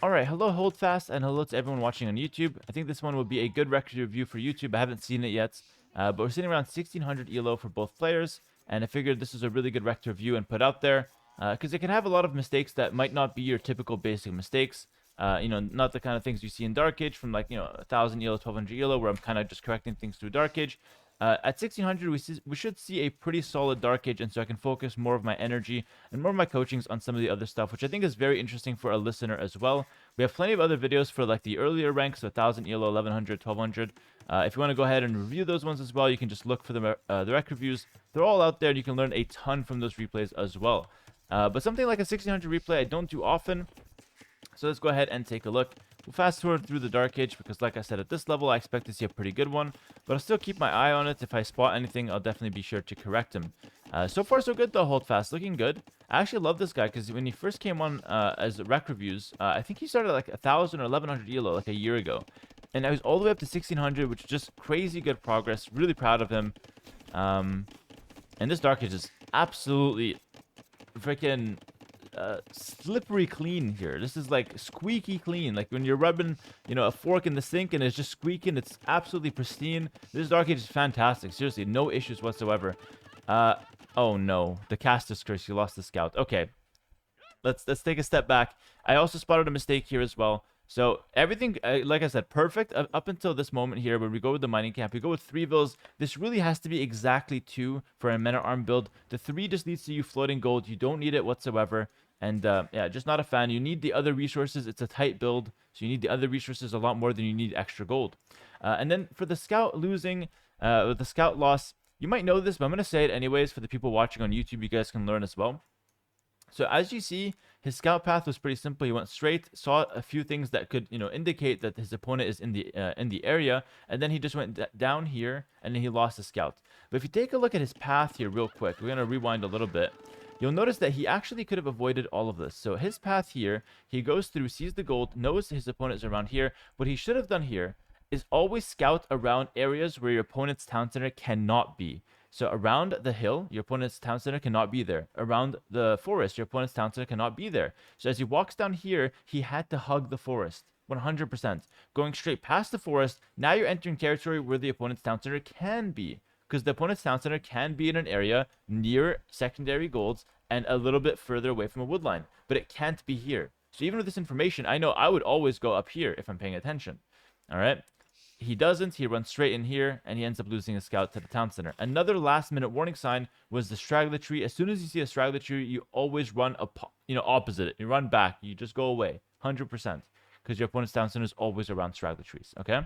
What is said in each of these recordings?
Alright, hello Holdfast, and hello to everyone watching on YouTube. I think this one will be a good record review for YouTube. I haven't seen it yet, but we're sitting around 1600 ELO for both players, and I figured this is a really good record review and put out there, because it can have a lot of mistakes that might not be your typical basic mistakes. Not the kind of things you see in Dark Age from 1000 ELO, 1200 ELO, where I'm kind of just correcting things through Dark Age. At 1600, we should see a pretty solid Dark Age, and so I can focus more of my energy and more of my coachings on some of the other stuff, which I think is very interesting for a listener as well. We have plenty of other videos for like the earlier ranks, so 1000 ELO, 1100, 1200. If you want to go ahead and review those ones as well, you can just look for the rec reviews. They're all out there, and you can learn a ton from those replays as well. But something like a 1600 replay I don't do often, so let's go ahead and take a look. We'll fast forward through the Dark Age because, like I said, at this level, I expect to see a pretty good one. But I'll still keep my eye on it. If I spot anything, I'll definitely be sure to correct him. So far, so good, though, Holdfast. Looking good. I actually love this guy because when he first came on as rec reviews, I think he started like 1000 or 1100 ELO like a year ago. And now he's all the way up to 1600, which is just crazy good progress. Really proud of him. And this Dark Age is absolutely freaking slippery clean here. This is like squeaky clean. Like when you're rubbing, a fork in the sink and it's just squeaking, it's absolutely pristine. This Dark Age is fantastic. Seriously, no issues whatsoever. Oh no, the Caster's Curse. You lost the scout. Okay, let's take a step back. I also spotted a mistake here as well. So everything, like I said, perfect up until this moment here where we go with the mining camp. We go with 3 vills. This really has to be exactly 2 for a men-at-arm build. The 3 just leads to you floating gold. You don't need it whatsoever. And yeah, just not a fan. You need the other resources. It's a tight build, so you need the other resources a lot more than you need extra gold. And then for the scout losing, the scout loss, you might know this, but I'm going to say it anyways for the people watching on YouTube. You guys can learn as well. So as you see, his scout path was pretty simple. He went straight, saw a few things that could, indicate that his opponent is in the area, and then he just went down here, and then he lost the scout. But if you take a look at his path here real quick, we're going to rewind a little bit. You'll notice that he actually could have avoided all of this. So his path here, he goes through, sees the gold, knows his opponent is around here. What he should have done here is always scout around areas where your opponent's town center cannot be. So around the hill, your opponent's town center cannot be there. Around the forest, your opponent's town center cannot be there. So as he walks down here, he had to hug the forest. 100%. Going straight past the forest, now you're entering territory where the opponent's town center can be. Because the opponent's town center can be in an area near secondary golds and a little bit further away from a wood line. But it can't be here. So even with this information, I know I would always go up here if I'm paying attention. Alright? He doesn't. He runs straight in here, and he ends up losing a scout to the town center. Another last-minute warning sign was the straggler tree. As soon as you see a straggler tree, you always run opposite it. You run back. You just go away, 100%, because your opponent's town center is always around straggler trees. Okay.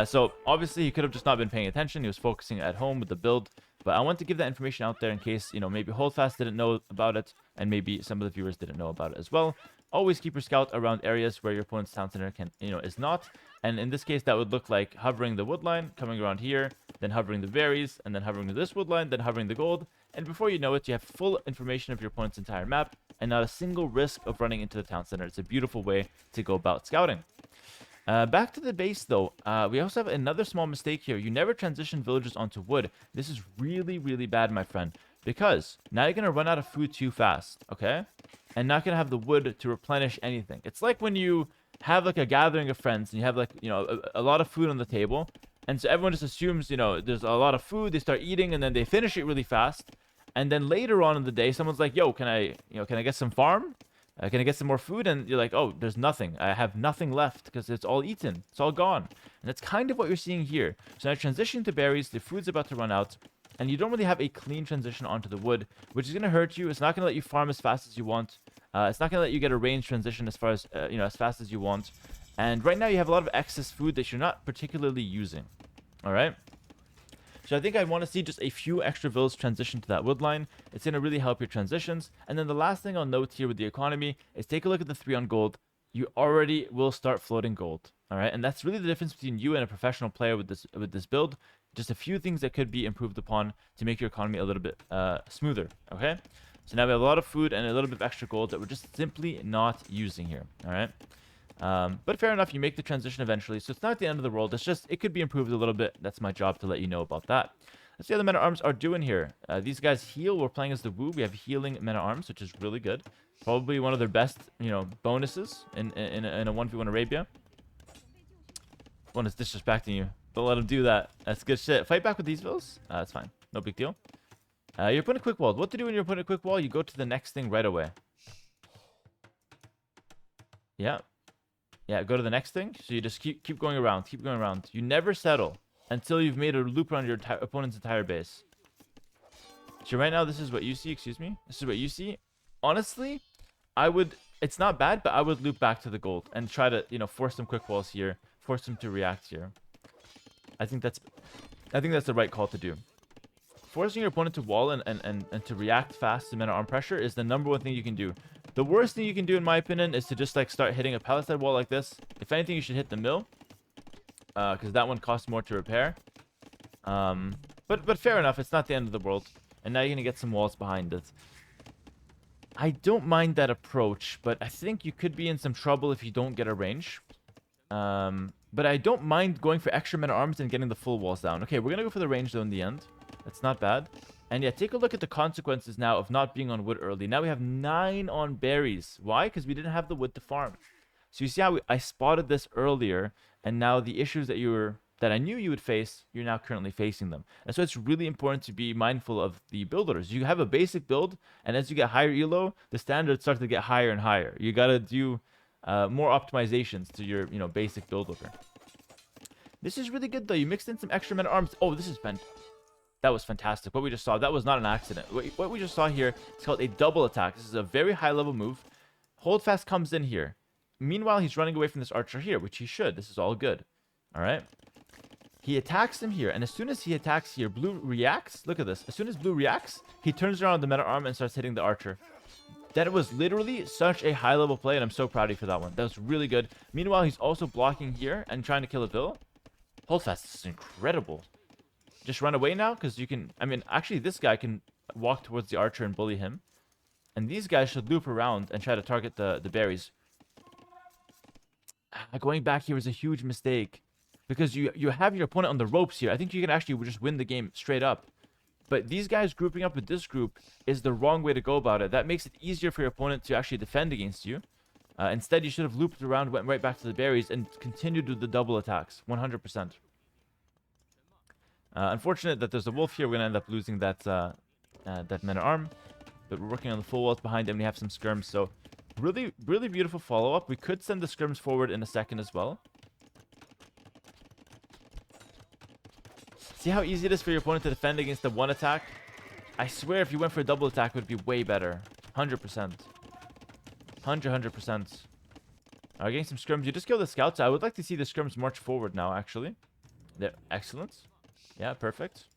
So obviously he could have just not been paying attention. He was focusing at home with the build. But I want to give that information out there in case, maybe Holdfast didn't know about it, and maybe some of the viewers didn't know about it as well. Always keep your scout around areas where your opponent's town center is not. And in this case, that would look like hovering the wood line, coming around here, then hovering the berries, and then hovering to this wood line, then hovering the gold. And before you know it, you have full information of your opponent's entire map, and not a single risk of running into the town center. It's a beautiful way to go about scouting. Back to the base, though, we also have another small mistake here. You never transition villagers onto wood. This is really, really bad, my friend, because now you're going to run out of food too fast, okay? And not going to have the wood to replenish anything. It's like when you have, like, a gathering of friends, and you have, like, a lot of food on the table, and so everyone just assumes, there's a lot of food, they start eating, and then they finish it really fast, and then later on in the day, someone's like, yo, can I get some farm? Can I get some more food? And you're like, oh, there's nothing. I have nothing left because it's all eaten. It's all gone. And that's kind of what you're seeing here. So now transitioning to berries, the food's about to run out, and you don't really have a clean transition onto the wood, which is going to hurt you. It's not going to let you farm as fast as you want. It's not going to let you get a range transition as far as, as fast as you want. And right now you have a lot of excess food that you're not particularly using. All right? So I think I want to see just a few extra villas transition to that wood line. It's going to really help your transitions. And then the last thing I'll note here with the economy is take a look at the 3 on gold. You already will start floating gold. All right. And that's really the difference between you and a professional player with this build. Just a few things that could be improved upon to make your economy a little bit smoother. Okay. So now we have a lot of food and a little bit of extra gold that we're just simply not using here. All right. But fair enough, you make the transition eventually, so it's not the end of the world. It's just, it could be improved a little bit. That's my job to let you know about that. Let's see how the men-at-arms are doing here. These guys heal. We're playing as the Wu. We have healing men-at-arms, which is really good. Probably one of their best, bonuses in a 1v1 Arabia. One is disrespecting you. Don't let him do that. That's good shit. Fight back with these vills. That's fine. No big deal. You're putting a quick wall. What to do when you're putting a quick wall? You go to the next thing right away. Yeah. Yeah, go to the next thing. So you just keep going around. Keep going around. You never settle until you've made a loop around your opponent's entire base. So right now, this is what you see. Excuse me. This is what you see. Honestly, I would... It's not bad, but I would loop back to the gold and try to, force some quick walls here. Force them to react here. I think that's the right call to do. Forcing your opponent to wall and to react fast to men-at-arm pressure is the number one thing you can do. The worst thing you can do, in my opinion, is to just like start hitting a palisade wall like this. If anything, you should hit the mill, because that one costs more to repair. But fair enough, it's not the end of the world. And now you're gonna get some walls behind it. I don't mind that approach, but I think you could be in some trouble if you don't get a range. But I don't mind going for extra men-at-arms and getting the full walls down. Okay, we're gonna go for the range though in the end. That's not bad. And yeah, take a look at the consequences now of not being on wood early. Now we have 9 on berries. Why? Because we didn't have the wood to farm. So you see how I spotted this earlier, and now the issues that I knew you would face, you're now currently facing them. And so it's really important to be mindful of the build orders. You have a basic build, and as you get higher elo, the standards start to get higher and higher. You gotta do more optimizations to your basic build order. This is really good though. You mixed in some extra men-at-arms. Oh, this is that was fantastic. What we just saw, that was not an accident. What we just saw here is called a double attack. This is a very high level move. Holdfast comes in here. Meanwhile, he's running away from this archer here, which he should. This is all good. All right. He attacks him here, and as soon as he attacks here, blue reacts. Look at this. As soon as blue reacts, he turns around the men-at-arm and starts hitting the archer. That was literally such a high level play, and I'm so proud of you for that one. That was really good. Meanwhile, he's also blocking here and trying to kill a vill. Holdfast, this is incredible. Just run away now, because you can... I mean, actually, this guy can walk towards the archer and bully him. And these guys should loop around and try to target the berries. Going back here is a huge mistake. Because you have your opponent on the ropes here. I think you can actually just win the game straight up. But these guys grouping up with this group is the wrong way to go about it. That makes it easier for your opponent to actually defend against you. Instead, you should have looped around, went right back to the berries, and continued with the double attacks. 100%. Unfortunate that there's a wolf here. We're going to end up losing that men-at-arm. But we're working on the full walls behind them. We have some skirms. So, really, really beautiful follow-up. We could send the skirms forward in a second as well. See how easy it is for your opponent to defend against the one attack? I swear if you went for a double attack, it would be way better. 100%. 100%. Alright, getting some skirms. You just kill the scouts. I would like to see the skirms march forward now, actually. They're excellent. Yeah, perfect.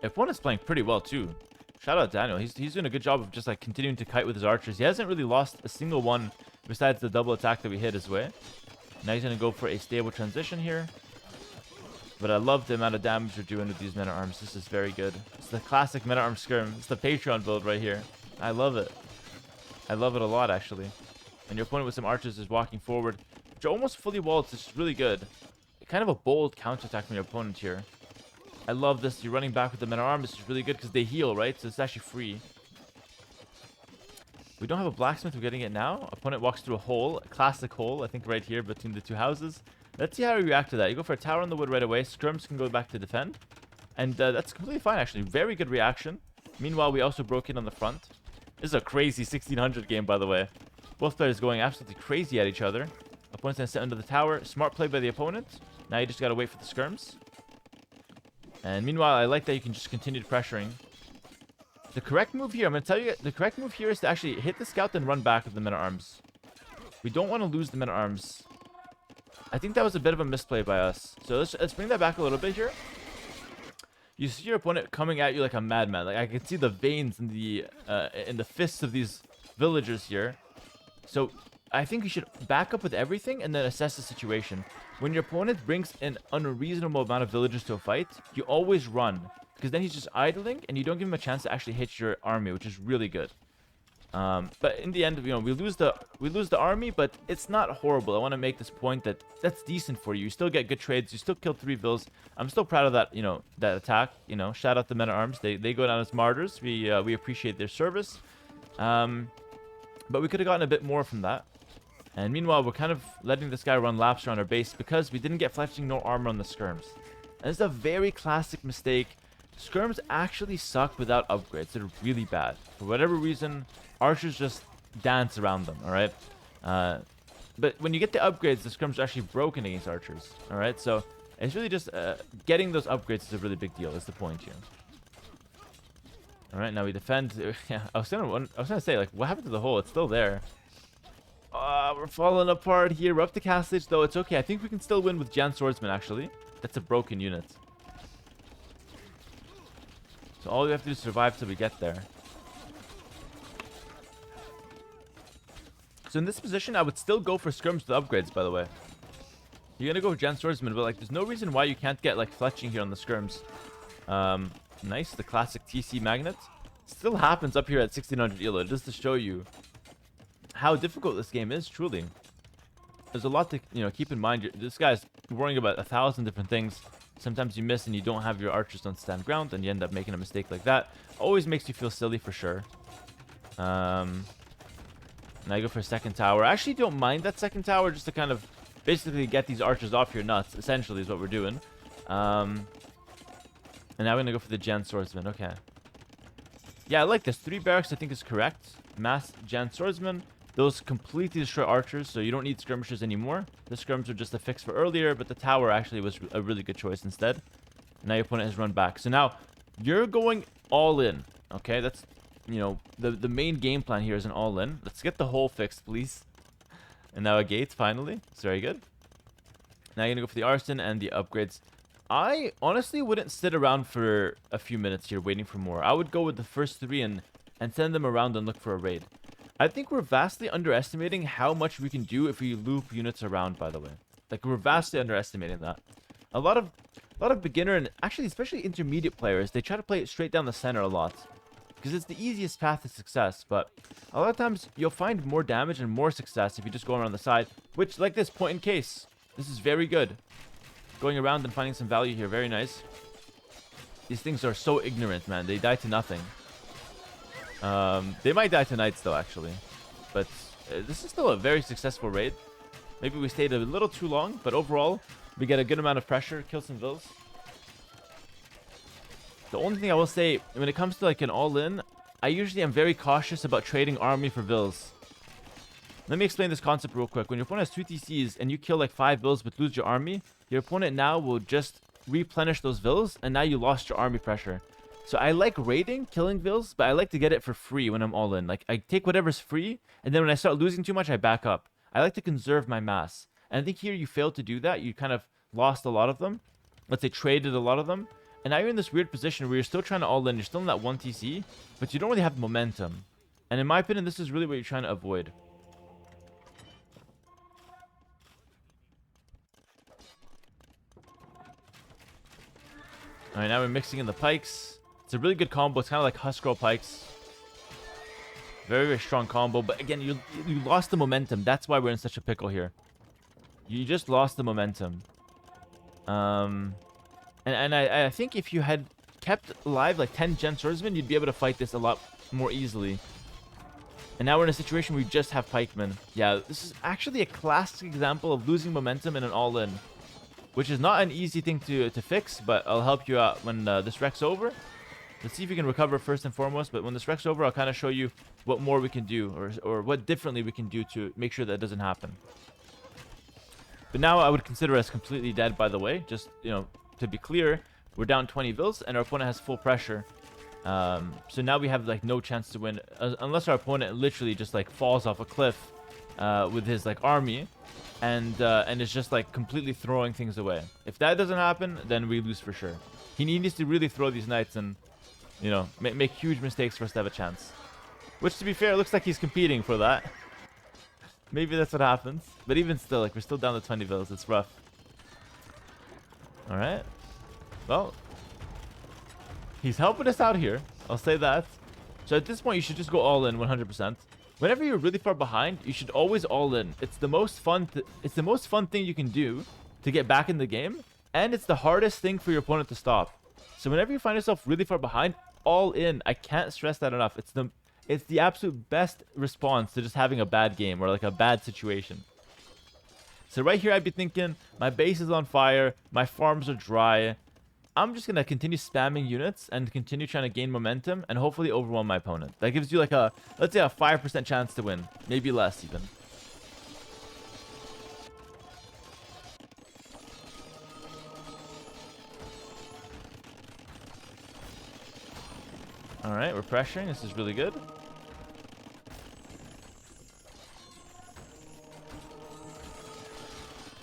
F1 is playing pretty well, too. Shout out Daniel. He's doing a good job of just, like, continuing to kite with his archers. He hasn't really lost a single one besides the double attack that we hit his way. Now he's going to go for a stable transition here. But I love the amount of damage we're doing with these men-at-arms. This is very good. It's the classic men-at-arm skirm. It's the Patreon build right here. I love it. I love it a lot, actually. And your opponent with some archers is walking forward. Which are almost fully walled. This is really good. Kind of a bold counterattack from your opponent here. I love this. You're running back with the men-at-arms. This is really good because they heal, right? So it's actually free. We don't have a blacksmith. We're getting it now. Opponent walks through a hole. A classic hole, I think, right here between the two houses. Let's see how we react to that. You go for a tower on the wood right away. Skirms can go back to defend. And that's completely fine, actually. Very good reaction. Meanwhile, we also broke in on the front. This is a crazy 1600 game, by the way. Both players going absolutely crazy at each other. Opponent's going to sit under the tower. Smart play by the opponent. Now you just got to wait for the skirms. And meanwhile, I like that you can just continue pressuring. The correct move here, I'm going to tell you, the correct move here is to actually hit the scout and run back with the men-at-arms. We don't want to lose the men-at-arms. I think that was a bit of a misplay by us. So let's bring that back a little bit here. You see your opponent coming at you like a madman. Like I can see the veins in the fists of these villagers here. So I think you should back up with everything and then assess the situation. When your opponent brings an unreasonable amount of villagers to a fight, you always run. Because then he's just idling and you don't give him a chance to actually hit your army, which is really good. But in the end, you know, we lose the army, but it's not horrible. I want to make this point that that's decent for you. You still get good trades. You still kill 3 vills. I'm still proud of that, you know, that attack. You know, shout out the men at arms. They go down as martyrs. We appreciate their service. But we could have gotten a bit more from that. And meanwhile, we're kind of letting this guy run laps around our base because we didn't get fletching nor armor on the skirms. And it's a very classic mistake. Skirms actually suck without upgrades. They're really bad. For whatever reason, archers just dance around them, alright? But when you get the upgrades, the skirms are actually broken against archers, alright? So it's really just getting those upgrades is a really big deal, is the point here. Alright, now we defend. Yeah, I was gonna say, like, what happened to the hole? It's still there. We're falling apart here. We're up to castlage, though. It's okay. I think we can still win with Jian Swordsman, actually. That's a broken unit. So all we have to do is survive till we get there. So in this position, I would still go for skirms with upgrades, by the way. You're gonna go with Jian Swordsman, but like, there's no reason why you can't get like fletching here on the skirms. Nice, the classic TC magnet. Still happens up here at 1600 elo, just to show you how difficult this game is, truly. There's a lot to, you know, keep in mind. This guy's worrying about 1,000 different things. Sometimes you miss and you don't have your archers on stand ground and you end up making a mistake like that. Always makes you feel silly for sure. Now I go for a second tower. I actually don't mind that second tower just to kind of basically get these archers off your nuts, essentially, is what we're doing. And now we're going to go for the Jian Swordsman. Okay. Yeah, I like this. 3 barracks, I think, is correct. Mass Jian Swordsman. Those completely destroy archers, so you don't need skirmishers anymore. The skirms were just a fix for earlier, but the tower actually was a really good choice instead. Now your opponent has run back. So now, you're going all in. Okay, that's, you know, the main game plan here is an all in. Let's get the hole fixed, please. And now a gate, finally. It's very good. Now you're going to go for the arson and the upgrades. I honestly wouldn't sit around for a few minutes here waiting for more. I would go with the first 3 and send them around and look for a raid. I think we're vastly underestimating how much we can do if we loop units around, by the way. Like, we're vastly underestimating that. A lot of beginner and actually especially intermediate players, they try to play it straight down the center a lot. Because it's the easiest path to success, but a lot of times you'll find more damage and more success if you just go around the side, which, like this, point in case. This is very good. Going around and finding some value here, very nice. These things are so ignorant, man. They die to nothing. They might die tonight still, actually. But this is still a very successful raid. Maybe we stayed a little too long, but overall, we get a good amount of pressure, kill some vills. The only thing I will say, when it comes to like an all-in, I usually am very cautious about trading army for vills. Let me explain this concept real quick. When your opponent has 2 TCs and you kill like 5 vills but lose your army, your opponent now will just replenish those vills, and now you lost your army pressure. So I like raiding, killing vills, but I like to get it for free when I'm all in. Like, I take whatever's free, and then when I start losing too much, I back up. I like to conserve my mass. And I think here you failed to do that. You kind of lost a lot of them. Let's say traded a lot of them. And now you're in this weird position where you're still trying to all in. You're still in that 1 TC, but you don't really have momentum. And in my opinion, this is really what you're trying to avoid. Alright, now we're mixing in the pikes. It's a really good combo. It's kind of like Huskroll pikes. Very, very strong combo. But again, you lost the momentum. That's why we're in such a pickle here. You just lost the momentum. And I think if you had kept alive like 10 Jian Swordsmen, you'd be able to fight this a lot more easily. And now we're in a situation where we just have pikemen. Yeah, this is actually a classic example of losing momentum in an all-in. Which is not an easy thing to fix, but I'll help you out when this wreck's over. Let's see if we can recover first and foremost, but when this wreck's over, I'll kind of show you what more we can do, or what differently we can do to make sure that doesn't happen. But now I would consider us completely dead, by the way. Just, you know, to be clear, we're down 20 vills, and our opponent has full pressure. So now we have, like, no chance to win, unless our opponent literally just, like, falls off a cliff with his, like, army. And it's just like completely throwing things away. If that doesn't happen, then we lose for sure. He needs to really throw these knights and, you know, make huge mistakes for us to have a chance. Which, to be fair, looks like he's competing for that. Maybe that's what happens. But even still, like, we're still down to 20 vills. It's rough. Alright. Well, he's helping us out here. I'll say that. So at this point, you should just go all in 100%. Whenever you're really far behind, you should always all in. It's the most fun. It's the most fun thing you can do to get back in the game, and it's the hardest thing for your opponent to stop. So whenever you find yourself really far behind, all in. I can't stress that enough. It's the absolute best response to just having a bad game or like a bad situation. So right here, I'd be thinking, my base is on fire, my farms are dry. I'm just going to continue spamming units and continue trying to gain momentum and hopefully overwhelm my opponent. That gives you like a, let's say a 5% chance to win. Maybe less even. Alright, we're pressuring. This is really good.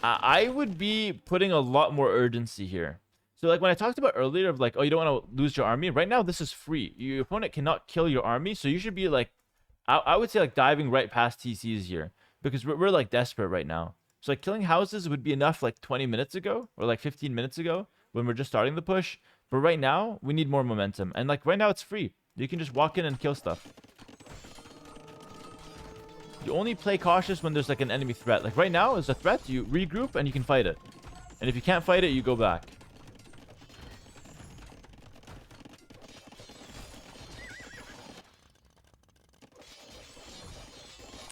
I would be putting a lot more urgency here. So like when I talked about earlier of like, oh, you don't want to lose your army. Right now, this is free. Your opponent cannot kill your army. So you should be like, I would say like diving right past TCs here. Because we're like desperate right now. So like killing houses would be enough like 20 minutes ago. Or like 15 minutes ago. When we're just starting the push. But right now, we need more momentum. And like right now, it's free. You can just walk in and kill stuff. You only play cautious when there's like an enemy threat. Like right now, as a threat, you regroup and you can fight it. And if you can't fight it, you go back.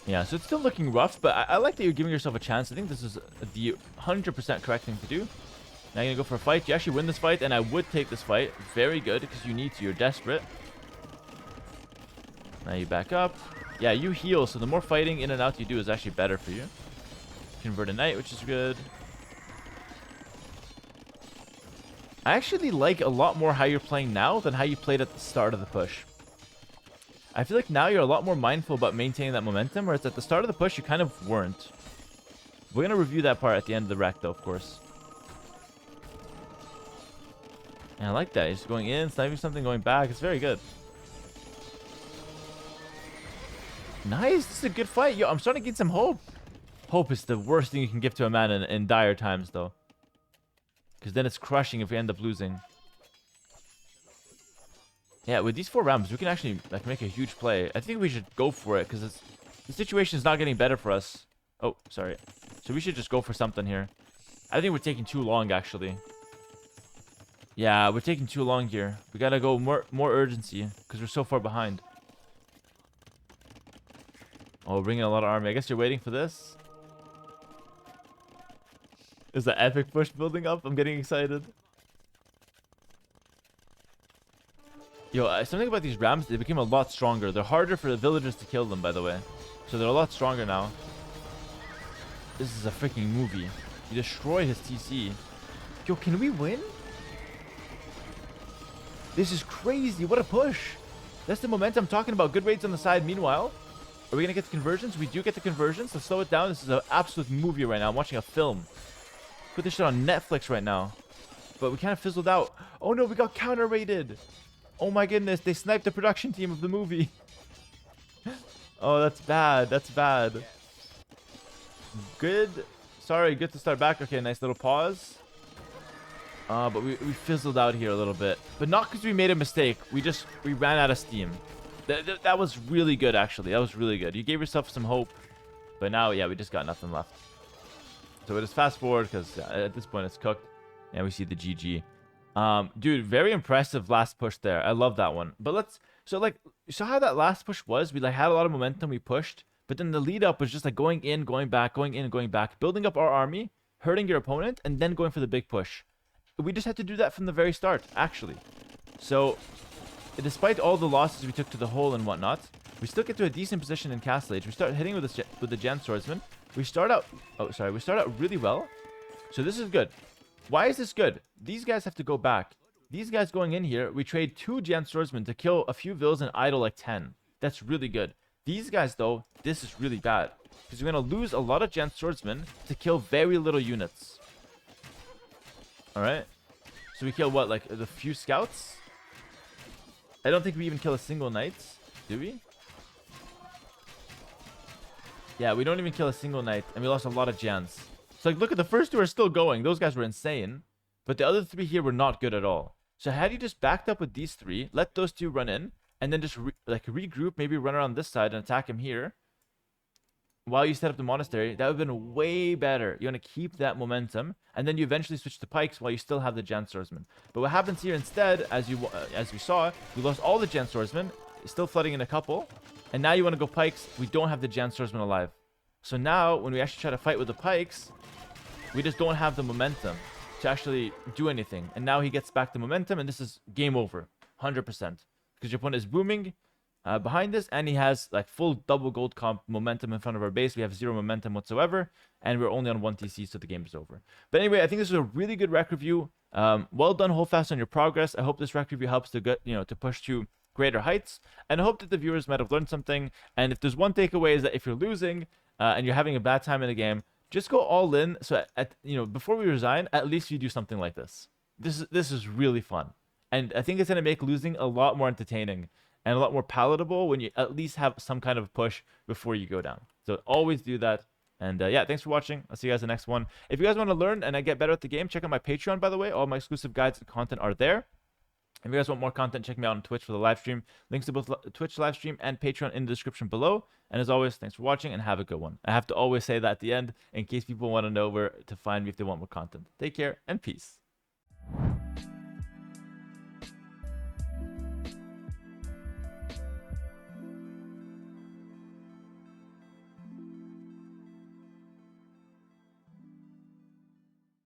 Yeah, so it's still looking rough, but I like that you're giving yourself a chance. I think this is the 100% correct thing to do. Now you're going to go for a fight. You actually win this fight, and I would take this fight. Very good, because you need to. You're desperate. Now you back up. Yeah, you heal, so the more fighting in and out you do is actually better for you. Convert a knight, which is good. I actually like a lot more how you're playing now than how you played at the start of the push. I feel like now you're a lot more mindful about maintaining that momentum, whereas at the start of the push, you kind of weren't. We're going to review that part at the end of the rec, though, of course. And I like that. He's going in, sniping something, going back. It's very good. Nice. This is a good fight. Yo, I'm starting to get some hope. Hope is the worst thing you can give to a man in dire times, though. Because then it's crushing if we end up losing. Yeah, with these 4 rounds, we can actually like make a huge play. I think we should go for it because the situation is not getting better for us. Oh, sorry. So we should just go for something here. I think we're taking too long, actually. Yeah, we're taking too long here. We gotta go more urgency because we're so far behind. Oh, bringing a lot of army. I guess you're waiting for this. Is the epic push building up? I'm getting excited. Yo, something about these rams, they became a lot stronger. They're harder for the villagers to kill them, by the way. So they're a lot stronger now. This is a freaking movie. You destroy his TC. Yo, can we win? This is crazy. What a push. That's the momentum I'm talking about. Good raids on the side. Meanwhile, are we going to get the conversions? We do get the conversions. Let's slow it down. This is an absolute movie right now. I'm watching a film. Put this shit on Netflix right now. But we kind of fizzled out. Oh no, we got counter-raided. Oh my goodness, they sniped the production team of the movie. Oh, that's bad. That's bad. Good. Sorry, good to start back. Okay, nice little pause. But we fizzled out here a little bit. But not because we made a mistake. We ran out of steam. That was really good, actually. That was really good. You gave yourself some hope. But now, yeah, we just got nothing left. So we'll just fast forward because at this point it's cooked. And we see the GG. Dude, very impressive last push there. I love that one. But so how that last push was. We like had a lot of momentum. We pushed. But then the lead up was just like going in, going back, going in, going back. Building up our army, hurting your opponent, and then going for the big push. We just had to do that from the very start, actually. So, despite all the losses we took to the hole and whatnot, we still get to a decent position in Castle Age. We start hitting with the Jian Swordsman. We start out really well. So this is good. Why is this good? These guys have to go back. These guys going in here, we trade 2 Jian Swordsmen to kill a few vills and idle like 10. That's really good. These guys, though, this is really bad. Because we're going to lose a lot of Jian Swordsmen to kill very little units. Alright. So we kill what, like the few scouts? I don't think we even kill a single knight. Do we? Yeah, we don't even kill a single knight. And we lost a lot of Jians. So like, look at the first 2 are still going. Those guys were insane. But the other 3 here were not good at all. So had you just backed up with these 3, let those 2 run in, and then just regroup, maybe run around this side and attack him here while you set up the monastery. That would have been way better. You want to keep that momentum, and then you eventually switch to pikes while you still have the Jian swordsman. But what happens here instead, as we saw, we lost all the Jian swordsmen, still flooding in a couple, and now you want to go pikes. We don't have the Jian swordsman alive. So now, when we actually try to fight with the pikes, we just don't have the momentum to actually do anything. And now he gets back the momentum, and this is game over, 100%. Because your opponent is booming behind this, and he has like full double gold comp momentum in front of our base. We have 0 momentum whatsoever, and we're only on 1 TC, so the game is over. But anyway, I think this is a really good rec review. Well done, hold fast on your progress. I hope this rec review helps to get, to push to greater heights, and I hope that the viewers might have learned something. And if there's one takeaway, is that if you're losing and you're having a bad time in the game, just go all in. So before we resign, at least you do something like this. This is really fun, and I think it's going to make losing a lot more entertaining and a lot more palatable when you at least have some kind of push before you go down. So always do that. And yeah, thanks for watching. I'll see you guys in the next one. If you guys want to learn and I get better at the game, check out my Patreon, by the way. All my exclusive guides and content are there. If you guys want more content, check me out on Twitch for the live stream. Links to both Twitch live stream and Patreon in the description below. And as always, thanks for watching and have a good one. I have to always say that at the end in case people want to know where to find me if they want more content. Take care and peace.